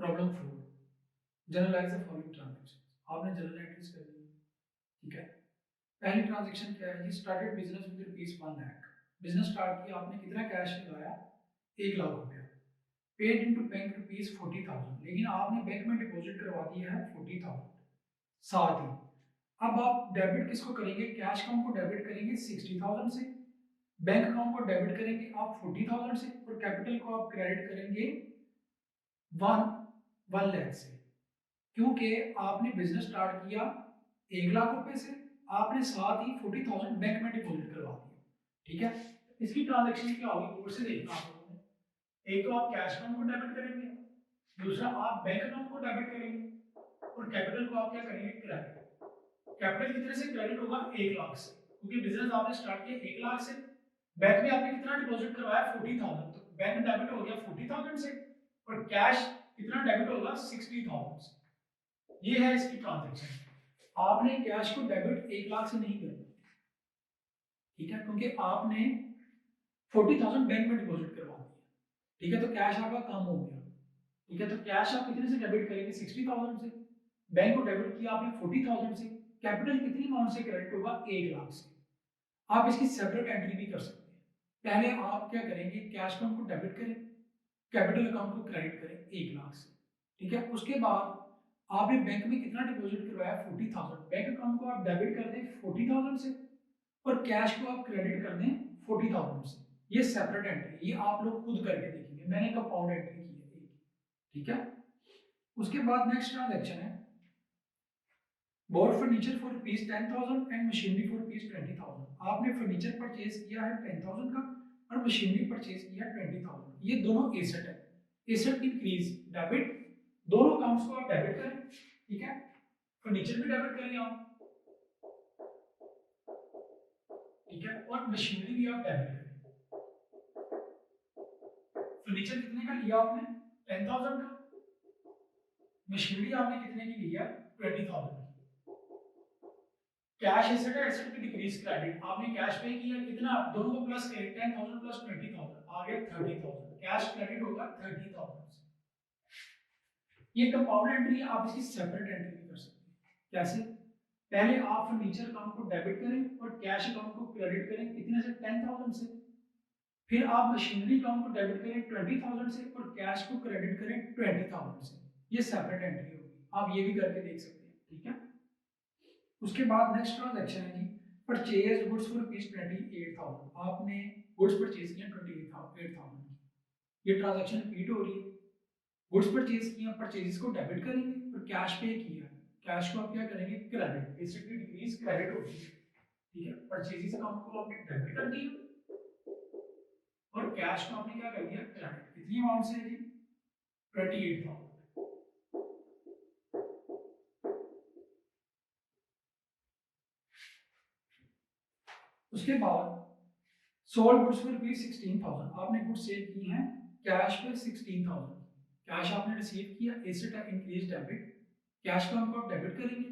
Problem 4, journalise the following transaction. आपने journal entries कर दी, ठीक है। पहली ट्रांजेक्शन क्या है जी, started business with ₹1,00,000। Business start किया, आपने कितना कैश लगाया, 1,00,000 रुपया। पेड इनटू बैंक ₹40,000, लेकिन आपने बैंक में डिपॉजिट करवा दिया है 40,000। साथ ही अब आप डेबिट किसको करेंगे, कैश अकाउंट को डेबिट करेंगे 60,000 से, बैंक अकाउंट को डेबिट करेंगे आप 40,000 से, और कैपिटल को आप क्रेडिट करेंगे 1 लाख से। क्योंकि आपने बिजनेस स्टार्ट किया 1,00,000 रुपए से, आपने साथ ही 40,000 बैंक में डिपॉजिट करवा दिया, ठीक है। इसकी ट्रांजेक्शन क्या होगी, गौर से देखना आप लोगों ने। एक तो आप कैश अकाउंट को डेबिट करेंगे, दूसरा आप बैंक अकाउंट को डेबिट करेंगे, और कैपिटल को आप क्या करेंगे, क्रेडिट। कैपिटल कितने से क्रेडिट होगा, 1,00,000 से, क्योंकि बिजनेस आपने स्टार्ट किया 1,00,000 से। बैंक में आपने कितना डिपॉजिट करवाया, 40,000, तो बैंक डेबिट हो गया 40,000 से, और कैश कितना डेबिट होगा, 60,000 से। ये है इसकी ट्रांजेक्शन। आपने कैश को डेबिट 1,00,000 से नहीं करना, ठीक है, क्योंकि आपने 40,000 बैंक में डिपॉजिट करवा दिया, ठीक है, तो कैश आपका कम हो गया, ठीक है। तो कैश आप कितने से डेबिट करेंगे, 60,000 से। बैंक को डेबिट किया आपने 40,000 से। कैपिटल कितनी अमाउंट से क्रेडिट होगा, 1,00,000 से। आप इसकी सेपरेट एंट्री भी कर सकते हैं। पहले आप क्या करेंगे, कैश अकाउंट को डेबिट करें, कैपिटल अकाउंट को क्रेडिट करें 1,00,000 से, ठीक है। उसके बाद आपने बैंक में कितना डिपॉजिट करवाया, 40,000। बैंक अकाउंट को आप डेबिट कर दें 40,000 से, और कैश को आप क्रेडिट कर दें 40,000 से। ये सेपरेट एंट्री, ये आप लोग खुद करके देखेंगे, मैंने कंपाउंड एंट्री की है एक, ठीक है। उसके बाद नेक्स्ट ट्रांजैक्शन है, bore furniture for ₹10,000 and machinery for ₹20,000। आपने फर्नीचर परचेज किया है 10,000 का, और मशीनरी परचेज किया 20,000। ये दोनों एसेट है, एसेट इंक्रीज डेबिट, दोनों अकाउंट्स को आप डेबिट करें, ठीक है। फर्नीचर भी डेबिट करें आप, ठीक है, और मशीनरी भी आप डेबिट करें। फर्नीचर कितने का लिया आपने, 10,000 का। मशीनरी आपने कितने की लिया, 20,000 की। कैश एसेट है, एसेट की डिक्रीज क्रेडिट, आपने कैश पे किया कितना, दोनों को प्लस करें, 10,000 प्लस 20,000 आ गया 30,000। कैश क्रेडिट होगा 30,000 से। ये कंपाउंड एंट्री है, आप इसकी सेपरेट एंट्री भी कर सकते हैं। कैसे, पहले आप फर्नीचर अकाउंट को डेबिट करें और कैश अकाउंट को क्रेडिट करें कितने से, 10,000 से। फिर आप मशीनरी अकाउंट को डेबिट करें 20,000 से, और कैश को क्रेडिट करें 20,000 से। ये सेपरेट एंट्री होगी, आप ये भी करके देख सकते हैं, ठीक है। उसके बाद नेक्स्ट ट्रांजैक्शन है जी, परचेज गुड्स फॉर ₹28,000। आपने गुड्स परचेज किया 28,000 की। ये ट्रांजैक्शन रिपीट हो रही है। गुड्स परचेज किया, परचेजेस को डेबिट करेंगे, और कैश पे किया, कैश को आप क्या करेंगे, क्रेडिट। बेसिकली डिक्रीज क्रेडिट होती है, ठीक है। परचेजेस अकाउंट को आपने डेबिट कर दिया, और कैश को आपने क्या कर दिया, क्रेडिट। कितनी अमाउंट से है जी, 28,000। उसके बाद सोल्ड गुड्स फॉर ₹16,000। आपने गुड्स सेल की हैं कैश पे 16,000। कैश आपने रिसीव किया, एसेट है इंक्रीज डेबिट। कैश को हमको आप डेबिट करेंगे,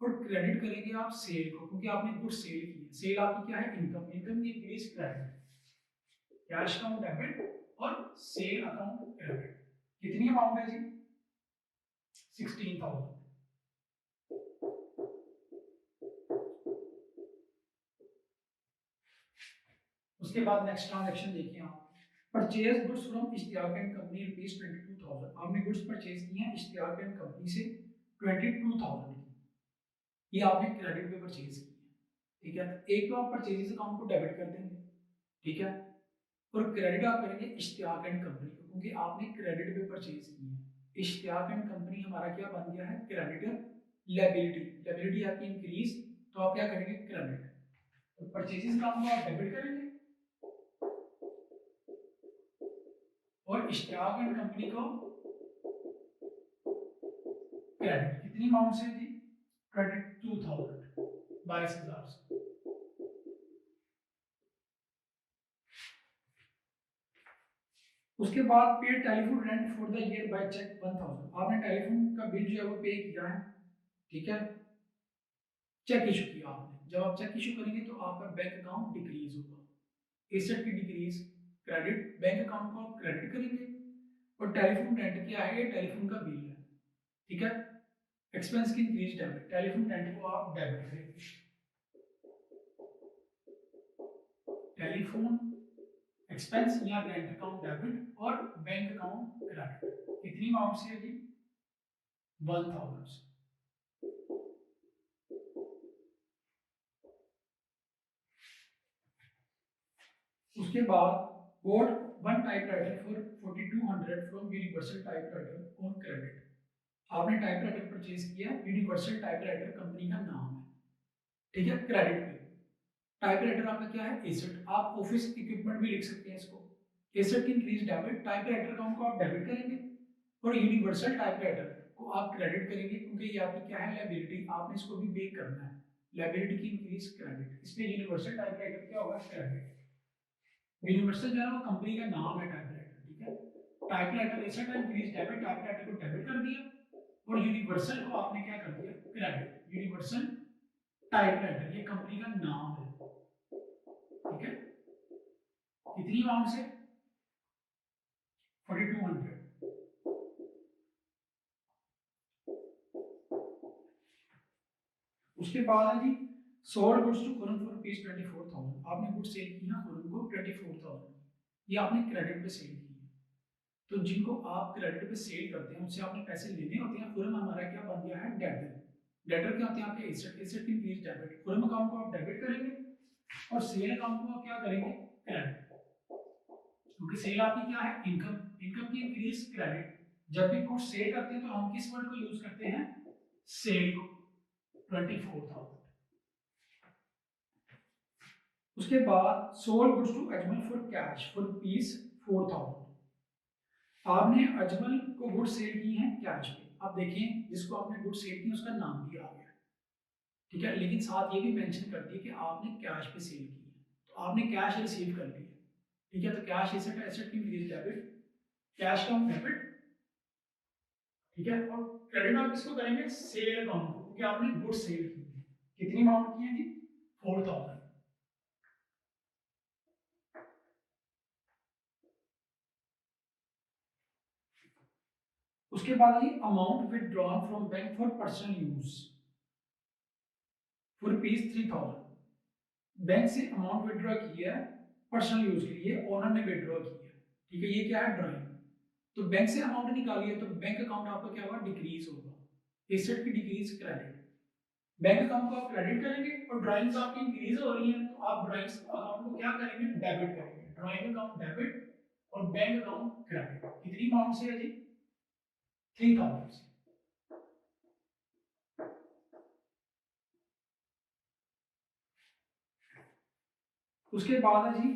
और क्रेडिट करेंगे आप सेल को, क्योंकि आपने गुड्स सेल की है। सेल आपकी क्या है, इनकम, इनकम की increase credit. Cash account debit और सेल अकाउंट क्रेडिट। कितनी अमाउंट है जी, 16,000। उसके बाद नेक्स्ट ट्रांजैक्शन देखिए आप, purchase goods from Ishtiaq and company ₹22,000। आपने गुड्स परचेज किए हैं इश्तियाक एंड कंपनी से 22,000 की। ये आपने क्रेडिट पे परचेज की है, ठीक है। एक तो आप परचेजेस अकाउंट को डेबिट कर देंगे, ठीक है, और क्रेडिट आप करेंगे इश्तियाक एंड कंपनी को, क्योंकि आपने क्रेडिट पे परचेज की है। इश्तियाक एंड कंपनी हमारा क्या बन गया है, क्रेडिटर। लायबिलिटी, लायबिलिटी आपकी इंक्रीज, तो आप क्या करेंगे, क्रेडिट। तो परचेजेस अकाउंट को आप डेबिट करेंगे, और इश्तियाक एंड कंपनी को क्रेडिट। कितनी अमाउंट से जी, 22,000, 22,000 से। उसके बाद पे telephone rent for the year by cheque 1,000। आपने टेलीफोन का बिल जो है वो पे किया है, ठीक है। चेक इशू किया आपने, जब आप चेक इशू करेंगे तो आपका बैंक अकाउंट डिक्रीज होगा। एसेट की डिक्रीज क्रेडिट, बैंक अकाउंट को आप क्रेडिट करेंगे, और टेलीफोन रेंट क्या है, ये टेलीफोन का बिल है, ठीक है। एक्सपेंस की इंक्रीज डेबिट, टेलीफोन रेंट को आप डेबिट करेंगे, टेलीफोन एक्सपेंस या रेंट अकाउंट डेबिट और बैंक अकाउंट क्रेडिट। कितनी अमाउंट से है जी, 1000। उसके बाद bought one typewriter for 4200 from universal typewriter on credit. आपने टाइपराइटर परचेज किया, यूनिवर्सल टाइपराइटर कंपनी का नाम है, ठीक है, क्रेडिट पे। टाइपराइटर आपका क्या है, एसेट, आप ऑफिस इक्विपमेंट भी लिख सकते हैं इसको। एसेट की इंक्रीज डेबिट, टाइपराइटर अकाउंट को आप डेबिट करेंगे और यूनिवर्सल टाइपराइटर को आप क्रेडिट करेंगे, क्योंकि ये आपकी क्या है, लायबिलिटी, आपने इसको भी पे करना है। लायबिलिटी की इंक्रीज क्रेडिट, इसलिए यूनिवर्सल टाइपराइटर क्या होगा, क्रेडिट। यूनिवर्सल जो है वो कंपनी का नाम है टाइपराइटर, ठीक है। टाइपराइटर एसेट है, इंक्रीज डेबिट, टाइपराइटर को डेबिट कर दिया और यूनिवर्सल को आपने क्या कर दिया, क्रेडिट। यूनिवर्सल टाइपराइटर ये कंपनी का नाम है, ठीक है। कितनी अमाउंट से, 4200। उसके बाद है जी sold goods to Khurram for rupees 24000। आपने गुड्स सेल की है खुरम को 24000, ये आपने क्रेडिट पे सेल की है। तो जिनको आप क्रेडिट पे सेल करते हैं उनसे आपने पैसे लेने होते हैं। खुरम हमारा क्या बन गया है, डेटर। डेटर क्या होते हैं आपके, एसेट। एसेट की इंक्रीज डेबिट, खुरम अकाउंट को आप डेबिट करेंगे और सेल अकाउंट को आप क्या करेंगे, क्रेडिट, क्योंकि सेल आपकी क्या है, इनकम। इनकम की इंक्रीज क्रेडिट। जब भी गुड्स सेल करते हैं तो हम किस वर्ड को यूज करते हैं, सेल को, 24000। उसके बाद sold goods to Ajmal for cash for rupees 4000। आपने अजमल को गुड्स सेल की हैं कैश पे। आप देखें जिसको आपने गुड्स सेल की उसका नाम भी आ गया, ठीक है, लेकिन साथ ये भी मेंशन कर दिया कि आपने कैश पे सेल की है, तो आपने कैश रिसीव कर लिया, ठीक है। तो कैश एसेट, एसेट की इंक्रीज डेबिट, कैश का डेबिट, ठीक है। और क्रेडिट आप किसको करेंगे, सेल अकाउंट को, क्योंकि आपने गुड्स सेल की है। कितनी अमाउंट की है जी, 4000। उसके बाद आई amount withdrawn from bank for personal use for rupees 3000। Bank से अमाउंट विड्रॉ की है पर्सनल यूज के लिए, ओनर ने विड्रॉ की है, ठीक है। ये क्या है, ड्राइंग। तो बैंक से अमाउंट निकाली है तो बैंक अकाउंट आपका क्या होगा, डिक्रीज होगा। एसेट की डिक्रीज क्रेडिट, बैंक अकाउंट को आप क्रेडिट करेंगे और ड्राइंग्स आपकी इंक्रीज हो रही हैं तो आप ड्राइंग्स अकाउंट को क्या करेंगे, डेबिट करेंगे। ड्राइंग अकाउंट डेबिट और बैंक अकाउंट क्रेडिट। कितनी अमाउंट से है जी, 3000 से। उसके बाद है जी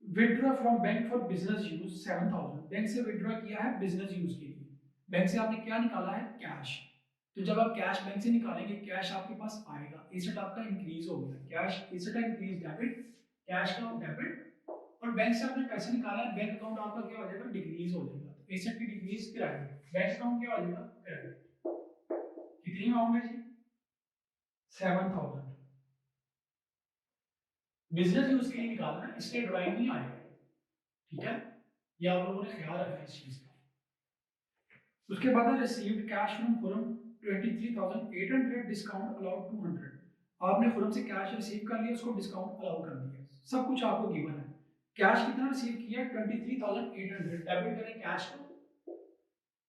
withdraw from bank for business use 7000। Bank से विड्रॉ किया है बिजनेस यूज के लिए। बैंक से आपने क्या निकाला है, कैश। तो जब आप कैश बैंक से निकालेंगे कैश आपके पास आएगा, एसेट आपका इंक्रीज हो गया, cash asset increase debit, cash का डेबिट। और बैंक से आपने पैसे निकाला है, बैंक अकाउंट आपका क्या हो जाएगा, डिक्रीज हो जाएगा। तो एसेट की डिक्रीज क्रेडिट, बैंक अकाउंट क्या हो जाएगा, क्रेडिट। कितनी अमाउंट है जी, 7000। बिजनेस यूज के लिए निकालना है, इसलिए ड्राइंग नहीं आएगा, ठीक है। ये आप लोगों ने ख्याल रखना है इस चीज का। उसके बाद है received cash from Khurram 23800 discount allowed 200। आपने खुरम से कैश रिसीव कर लिया, उसको डिस्काउंट अलाउ कर दिया, सब कुछ आपको गिवन है। कैश कितना रिसीव किया, 23800। डेबिट करें कैश को,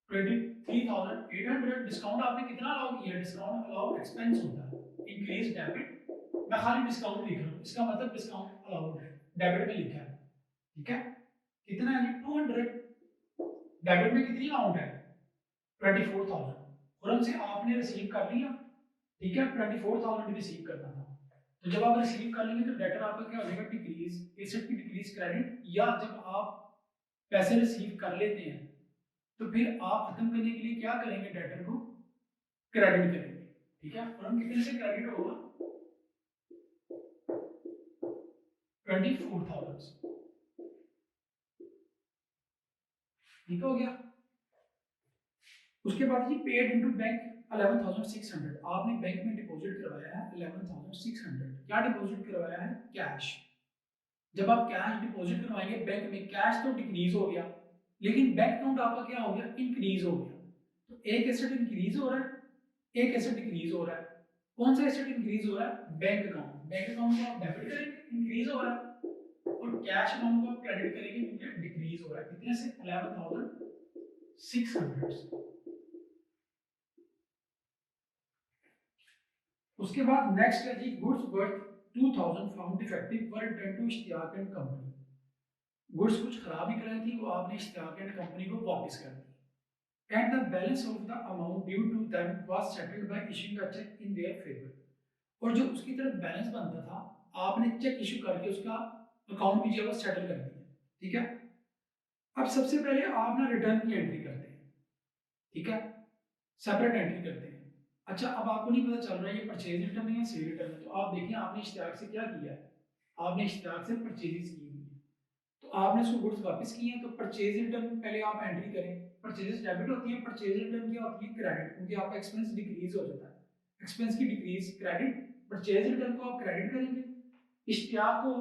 23800 डिस्काउंट आपने कितना अलाउ किया, डिस्काउंट अलाउ एक्सपेंस होता है, इंक्रीज डेबिट। मैं खाली डिस्काउंट लिख रहा हूँ, इसका मतलब डिस्काउंट अलाउड है, डेबिट में लिखा है, ठीक है। कितना है 200। डेबिट में कितनी अमाउंट है, 24000। खुरम से आपने रिसीव कर लिया, ठीक है, 24000 रिसीव करना था। तो जब आप रिसीव कर लेंगे तो डेटर आपका क्या हो जाएगा, डिक्रीज, एसेट की डिक्रीज क्रेडिट। या जब आप पैसे रिसीव कर लेते हैं तो फिर आप खत्म करने के लिए क्या करेंगे, डेटर को क्रेडिट करेंगे, ठीक है। खुरम कितने से क्रेडिट होगा, 24000। ठीक हो गया। उसके बाद ये पेड इनटू बैंक 11600। आपने बैंक में डिपॉजिट करवाया है 11600। क्या डिपॉजिट करवाया है, कैश। जब आप कैश डिपॉजिट करवाएंगे बैंक में, कैश तो डिक्रीज हो गया, लेकिन बैंक अकाउंट आपका क्या हो गया, इंक्रीज हो गया। तो एक एसेट इंक्रीज हो रहा है, एक एसेट डिक्रीज हो रहा है। कौन सा एसेट इंक्रीज हो रहा है, बैंक अकाउंट। बैंक अकाउंट को आप डेबिट करेंगे, इंक्रीज हो रहा है, और कैश अमाउंट को आप क्रेडिट करेंगे क्योंकि डिक्रीज हो रहा है। कितने से, 11,600 से। उसके बाद नेक्स्ट है जी, goods worth 2000 found defective were return to Ishtiaq and company. Goods कुछ खराब ही कराई थी, वो आपने इश्तियाक एंड कंपनी को वापस कर दी। And the balance of the amount due to them was settled by issuing a cheque in their favour. और जो उसकी तरफ बैलेंस बनता था, आपने चेक इशू करके उसका अकाउंट भी जो है वो सेटल कर दिया। ठीक है। अब सबसे पहले आप ना रिटर्न की एंट्री करते हैं, ठीक है, सेपरेट एंट्री करते हैं। अच्छा, अब आपको नहीं पता चल रहा है ये परचेज रिटर्न है या सेल रिटर्न है, तो आप देखिए आपने इश्तियाक से क्या किया है, आपने इश्तियाक से परचेजेस की हुई है, तो आपने उसको गुड्स वापस किए हैं, तो परचेज रिटर्न में पहले आप एंट्री करें। परचेजेस डेबिट होती है, परचेज रिटर्न क्या होती है, क्रेडिट, क्योंकि आपका एक्सपेंस डिक्रीज हो जाता है। एक्सपेंस की डिक्रीज क्रेडिट, परचेज रिटर्न को आप क्रेडिट करेंगे, इश्तियाक को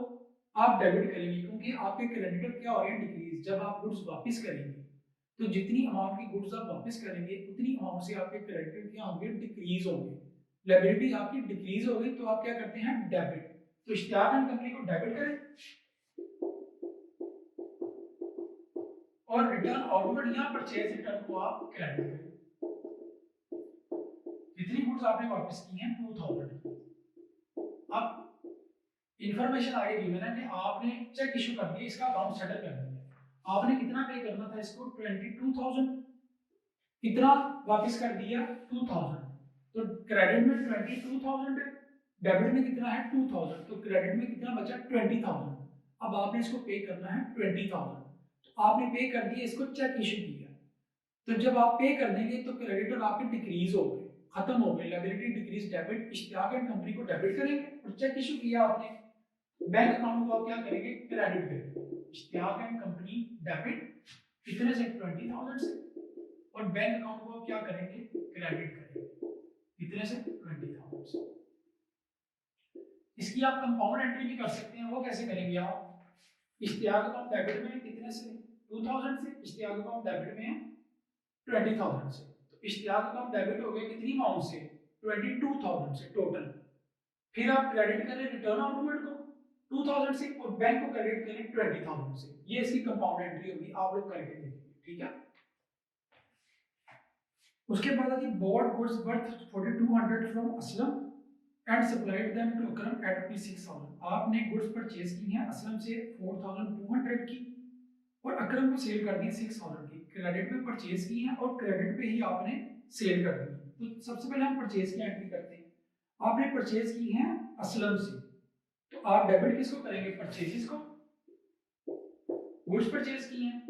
आप डेबिट करेंगे, क्योंकि आपके क्रेडिटर क्या हो रहे हैं, डिक्रीज। जब आप गुड्स वापस करेंगे तो जितनी अमाउंट की गुड्स आप वापस करेंगे उतनी अमाउंट से आपके क्रेडिटर क्या होंगे, डिक्रीज होंगे। लायबिलिटी आपकी डिक्रीज हो गई, तो आप क्या करते हैं, डेबिट। तो इश्तियाक एंड कंपनी को डेबिट करें और रिटर्न आउटवर्ड या परचेज रिटर्न को आप क्रेडिट करें। जितनी गुड्स आपने वापस की हैं 2000 की। अब इंफॉर्मेशन आगे दी मैंने कि आपने चेक इशू कर दिया, इसका अकाउंट सेटल कर दिया। आपने कितना पे करना था इसको, 22,000। कितना वापस कर दिया, 2000। तो क्रेडिट में 22,000 है, डेबिट में कितना है, 2000। तो क्रेडिट में कितना बचा, 20,000। अब आपने इसको पे करना है 20,000। तो आपने पे कर दिया, इसको चेक इशू किया। तो जब आप पे कर देंगे तो क्रेडिटर आपके डिक्रीज हो गए, खत्म हो गए, liability decrease debit. Ishtiaq and company को डेबिट करेंगे, और चेक इशू किया आपने, बैंक अकाउंट को आप क्या करेंगे, क्रेडिट करेंगे। इश्तियाक एंड कंपनी डेबिट, कितने से, 20,000 से, और बैंक अकाउंट को आप क्या करेंगे, क्रेडिट करेंगे, कितने से, 20,000 से। इसकी आप कंपाउंड एंट्री भी कर सकते हैं, वो कैसे करेंगे आप, इश्तियाक अकाउंट डेबिट में कितने से, 2000 से, इश्तियाक अकाउंट डेबिट में 20,000 से। तो इश्तियाक अकाउंट डेबिट हो गया कितनी अमाउंट से, 22,000 से टोटल। फिर आप क्रेडिट करें रिटर्न आउटवर्ड को 2000 से, और बैंक को क्रेडिट करें 20,000 से। ये इसकी कंपाउंड एंट्री होगी, आप लोग करके देखेंगे, ठीक है। उसके बाद आती bought goods worth 4200 from Aslam and supplied them to Akram at ₹6,000। आपने गुड्स परचेज की हैं असलम से 4200 की, और अकरम को सेल कर दी 6,000 की। क्रेडिट पे परचेज की हैं और क्रेडिट पे ही आपने सेल कर दी। तो सबसे पहले हम परचेज की एंट्री करते हैं। आपने परचेज की हैं असलम से, तो आप डेबिट किसको करेंगे, परचेजेस को। गुड्स परचेज की हैं,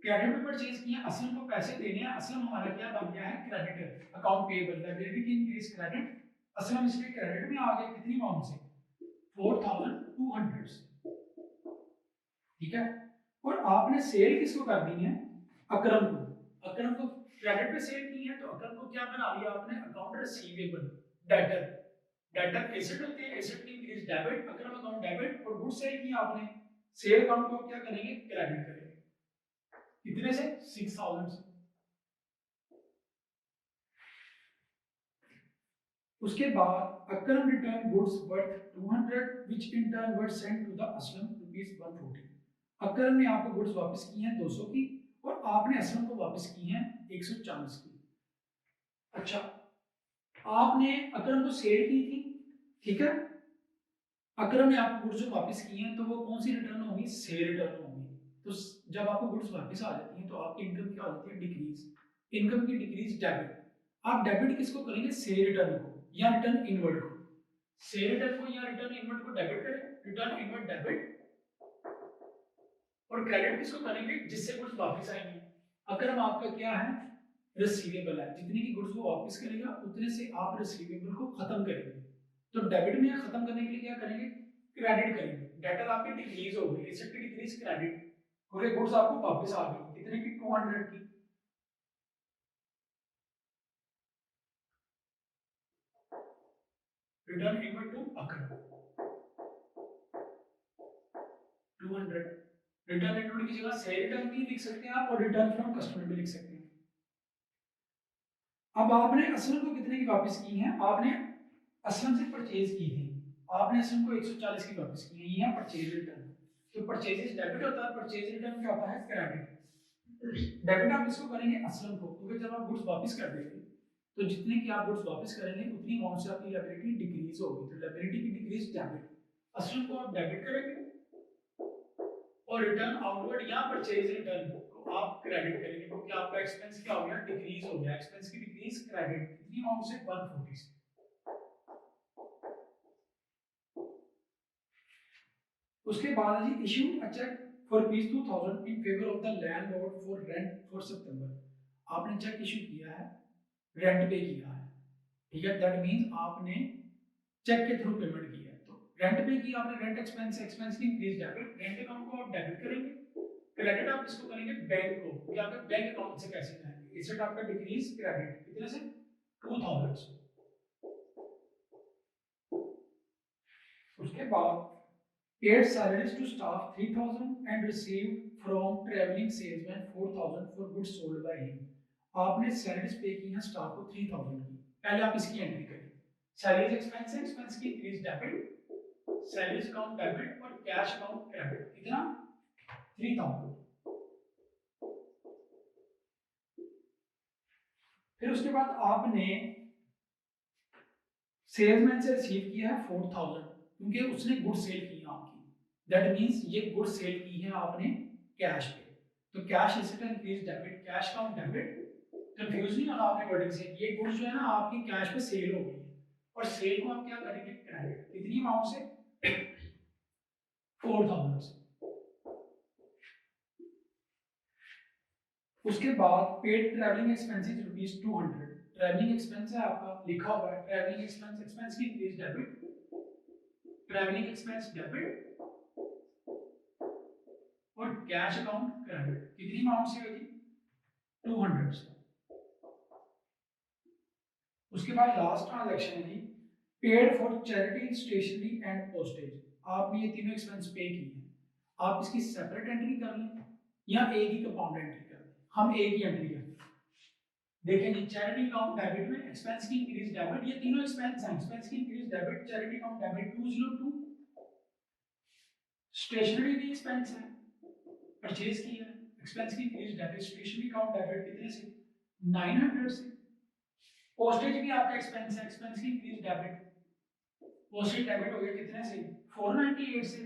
क्रेडिट पे परचेज की हैं, असलम को पैसे देने हैं। असलम हमारा क्या बन गया है, क्रेडिटर, अकाउंट पेएबल, लायबिलिटी की इंक्रीज क्रेडिट। असलम इसके क्रेडिट में आ गया, कितनी अमाउंट से, 4200 से, ठीक है। और आपने सेल किसको कर दी है, अकरम को। अकरम को क्रेडिट पे सेल की है, तो अकरम को क्या बना लिया आपने, account receivable, debtor. Debtor asset होते हैं, एसेट की इंक्रीज डेबिट, अकरम अकाउंट डेबिट, और गुड सेल किया आपने, सेल अकाउंट को आप क्या करेंगे, क्रेडिट करेंगे, कितने से, 6,000 से। उसके बाद Akram return goods worth 200 which in turn were sent to the Aslam ₹140। Akram ने आपको गुड्स वापस की हैं 200 की, और आपने असलम को वापस की हैं 140 की। अच्छा, आपने अकरम को सेल की थी, ठीक है। अकरम ने आपको गुड्स जो वापस की हैं, तो वो कौन सी रिटर्न होगी, सेल रिटर्न होगी। तो जब आपको गुड्स वापस आ जाती हैं तो आपकी इनकम क्या हो जाती है, डिक्रीज। इनकम की डिक्रीज डेबिट। आप डेबिट किसको करेंगे, सेल रिटर्न को या रिटर्न इनवर्ड को। सेल रिटर्न को या रिटर्न इनवर्ड को डेबिट करें, रिटर्न इनवर्ड डेबिट। और क्रेडिट किसको करेंगे, जिससे गुड्स वापस आएंगे। अकरम आपका क्या है, रिसीवेबल है, जितनी की गुड्स वो वापस करेगा उतने से आप रिसीवेबल को खत्म करेंगे। तो डेबिट में खत्म करने के लिए क्या करेंगे, क्रेडिट करेंगे। डेटर आपकी डिक्रीज हो गई, एसेट की डिक्रीज क्रेडिट, क्योंकि गुड्स आपको वापस आ गई, कितने की, 200 की। Return equal to Akram 200। Return include की जगह से रिटर्न भी लिख सकते हैं आप और रिटर्न फ्रॉम कस्टमर भी लिख सकते हैं। अब आपने असलम को कितने की वापस की है, आपने असलम से परचेज की थी, आपने असलम को 140 की वापस की है, ये है परचेज रिटर्न। तो परचेजेस डेबिट होता है, परचेज रिटर्न क्या होता है, क्रेडिट। डेबिट आप इसको करेंगे असलम को, क्योंकि जब आप गुड्स वापस कर देंगे तो जितने की आप गुड्स वापस करेंगे उतनी अमाउंट से आपकी लायबिलिटी डिक्रीज होगी, तो लायबिलिटी की डिक्रीज डेबिट, असलम को आप डेबिट करेंगे और रिटर्न आउटवर्ड या परचेज रिटर्न को आप क्रेडिट करेंगे, क्योंकि आपका एक्सपेंस क्या हो गया, डिक्रीज हो गया, एक्सपेंस की डिक्रीज क्रेडिट कितनी अमाउंट से, 140 से। उसके बाद है जी issue a cheque for ₹2000 in favour of the landlord for rent for September. आपने चेक इशू किया है, रेंट पे किया है, ठीक है, दैट मींस आपने चेक के थ्रू पेमेंट की है, तो रेंट पे की आपने, रेंट एक्सपेंस, एक्सपेंस की इंक्रीज डेबिट, रेंट अकाउंट को आप डेबिट करेंगे, क्रेडिट आप इसको करेंगे बैंक को, कि आपके बैंक अकाउंट से पैसे जाएंगे, इससे आपका डिक्रीज क्रेडिट कितने से, 2000 से। उसके बाद paid salaries to staff 3000 and received from traveling salesman 4000 for goods sold by him। आपने सैलरीज पे की हैं स्टाफ को 3000 की, पहले आप इसकी एंट्री करें, सैलरीज एक्सपेंस है, एक्सपेंस की increase debit, salaries account debit और कैश अकाउंट क्रेडिट, कितना, 3000। फिर उसके बाद आपने सेल्समैन से रिसीव किया है 4000, क्योंकि उसने गुड सेल की है आपकी, दैट मींस ये गुड सेल की है आपने कैश पे, तो cash is increase debit, cash count debit, confuse नहीं होना आपने वर्डिंग से, ये गुड्स जो है ना आपकी कैश पे सेल हो गई है और सेल को आप क्या करेंगे, क्रेडिट, कितनी अमाउंट से, 4000 से। उसके बाद paid travelling expenses ₹200, travelling expense है आपका, लिखा हुआ है ट्रैवलिंग एक्सपेंस, एक्सपेंस की increase debit, travelling expense debit और कैश अकाउंट क्रेडिट, कितनी अमाउंट से होगी, 200 से। उसके बाद लास्ट ट्रांजैक्शन है जी paid for charity stationery and postage. आपने ये तीनों एक्सपेंस पे की है, आप इसकी सेपरेट एंट्री कर लें या एक ही कंपाउंड एंट्री कर लें, हम एक ही एंट्री करें। देखें जी चैरिटी अकाउंट डेबिट में एक्सपेंस की इंक्रीज डेबिट, ये तीनों एक्सपेंस हैं, एक्सपेंस की increase debit, charity account debit 202, stationery भी एक्सपेंस है, परचेज की है, एक्सपेंस की increase debit, stationery account debit कितने से, 900 से। पोस्टेज भी आपका एक्सपेंस है, एक्सपेंस की इंक्रीज डेबिट, पोस्टेज डेबिट हो गया कितने से, 498 से।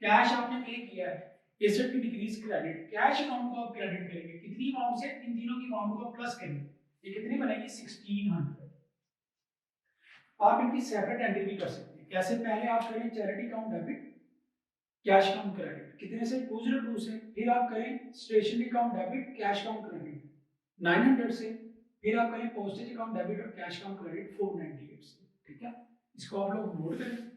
कैश आपने पे किया है, एसेट की डिक्रीज क्रेडिट, कैश अकाउंट को आप क्रेडिट करेंगे, कितनी अमाउंट से, इन तीनों की अमाउंट को आप प्लस करेंगे, ये कितनी बनेगी, 1600। आप इनकी सेपरेट एंट्री भी कर सकते हैं, कैसे, पहले आप करें charity account debit, cash account credit, कितने से, 202 से, फिर आप करें stationery account debit, cash account credit 900 से, फिर आप करें पोस्टेज अकाउंट डेबिट और कैश अकाउंट क्रेडिट 498 से, ठीक है। इसको आप लोग नोट करें।